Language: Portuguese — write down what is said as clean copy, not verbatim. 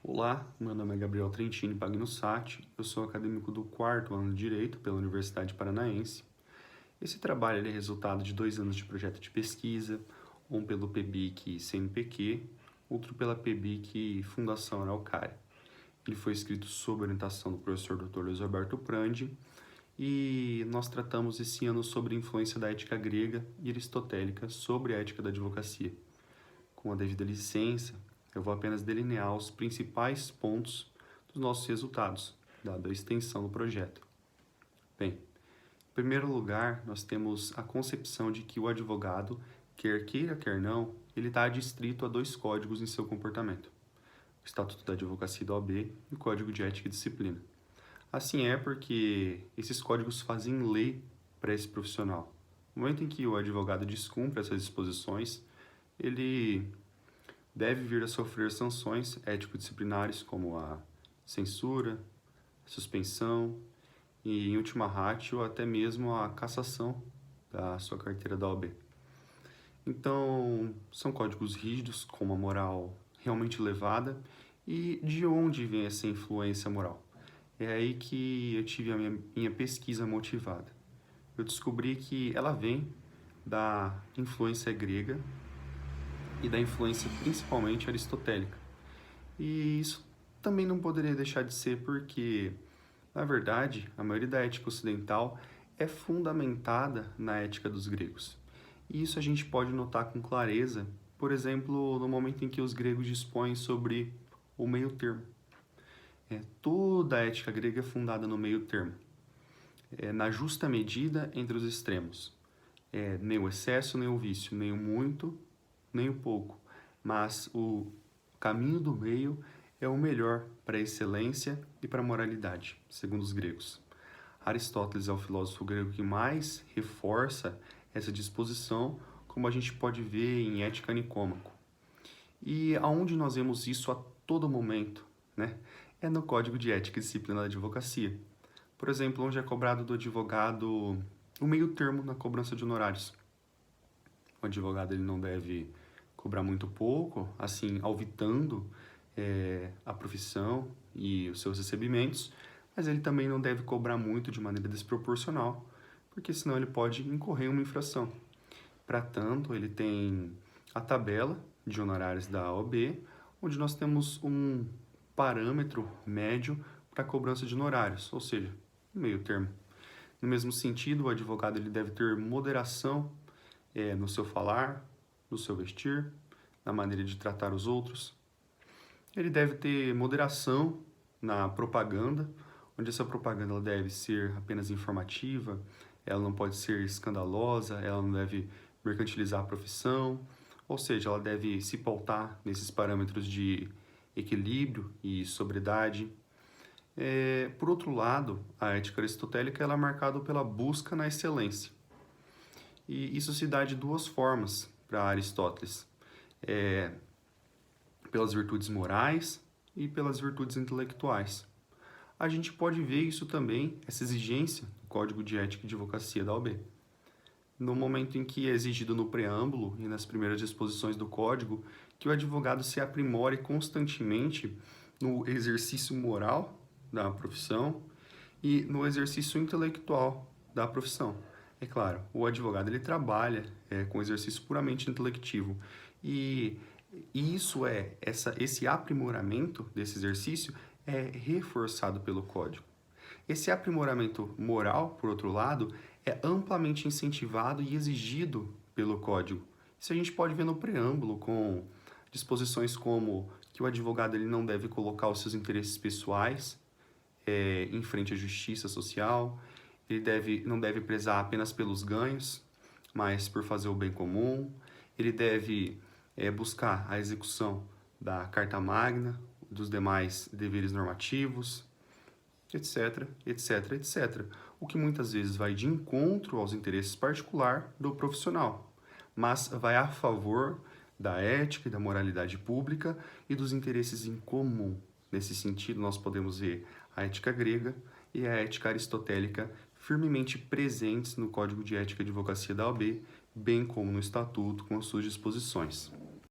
Olá, meu nome é Gabriel Trentini Pagnussati, eu sou acadêmico do 4º ano de Direito pela Universidade Paranaense. Esse trabalho é resultado de 2 anos de projeto de pesquisa, um pelo PEBIC CNPq, outro pela PEBIC Fundação Araucária. Ele foi escrito sob orientação do professor Dr. Luiz Roberto Prandi e nós tratamos esse ano sobre a influência da ética grega e aristotélica sobre a ética da advocacia. Com a devida licença, eu vou apenas delinear os principais pontos dos nossos resultados, dada a extensão do projeto. Bem, em primeiro lugar, nós temos a concepção de que o advogado, quer queira, quer não, ele está adstrito a 2 códigos em seu comportamento: o Estatuto da Advocacia da OAB e o Código de Ética e Disciplina. Assim é porque esses códigos fazem lei para esse profissional. No momento em que o advogado descumpre essas disposições, ele deve vir a sofrer sanções ético-disciplinares como a censura, suspensão e, em última ratio, até mesmo a cassação da sua carteira da OAB. Então, são códigos rígidos, com uma moral realmente elevada. E de onde vem essa influência moral? É aí que eu tive a minha pesquisa motivada. Eu descobri que ela vem da influência grega e da influência principalmente aristotélica. E isso também não poderia deixar de ser porque, na verdade, a maioria da ética ocidental é fundamentada na ética dos gregos. E isso a gente pode notar com clareza, por exemplo, no momento em que os gregos dispõem sobre o meio termo. Toda a ética grega é fundada no meio termo, na justa medida entre os extremos. Nem o excesso, nem o vício, nem o muito, nem o pouco, mas o caminho do meio é o melhor para a excelência e para a moralidade, segundo os gregos. Aristóteles é o filósofo grego que mais reforça essa disposição, como a gente pode ver em Ética Nicômaco. E aonde nós vemos isso a todo momento, né? É no Código de Ética e Disciplina da Advocacia. Por exemplo, onde é cobrado do advogado o meio termo na cobrança de honorários. O advogado ele não deve cobrar muito pouco, assim, alvitando a profissão e os seus recebimentos, mas ele também não deve cobrar muito de maneira desproporcional, porque senão ele pode incorrer em uma infração. Para tanto, ele tem a tabela de honorários da OAB, onde nós temos um parâmetro médio para a cobrança de honorários, ou seja, meio termo. No mesmo sentido, o advogado ele deve ter moderação no seu falar, no seu vestir, na maneira de tratar os outros. Ele deve ter moderação na propaganda, onde essa propaganda ela deve ser apenas informativa, ela não pode ser escandalosa, ela não deve mercantilizar a profissão, ou seja, ela deve se pautar nesses parâmetros de equilíbrio e sobriedade. Por outro lado, a ética aristotélica ela é marcada pela busca na excelência. E isso se dá de 2 formas para Aristóteles: pelas virtudes morais e pelas virtudes intelectuais. A gente pode ver isso também, essa exigência do Código de Ética e Advocacia da OAB. No momento em que é exigido no preâmbulo e nas primeiras disposições do Código que o advogado se aprimore constantemente no exercício moral da profissão e no exercício intelectual da profissão. É claro, o advogado ele trabalha com exercício puramente intelectivo e esse aprimoramento desse exercício é reforçado pelo Código. Esse aprimoramento moral, por outro lado, é amplamente incentivado e exigido pelo Código. Isso a gente pode ver no preâmbulo com disposições como que o advogado ele não deve colocar os seus interesses pessoais em frente à justiça social, ele não deve prezar apenas pelos ganhos, mas por fazer o bem comum, ele deve buscar a execução da Carta Magna, dos demais deveres normativos, etc, etc, etc. O que muitas vezes vai de encontro aos interesses particulares do profissional, mas vai a favor da ética e da moralidade pública e dos interesses em comum. Nesse sentido, nós podemos ver a ética grega e a ética aristotélica firmemente presentes no Código de Ética e Advocacia da OAB, bem como no Estatuto com as suas disposições.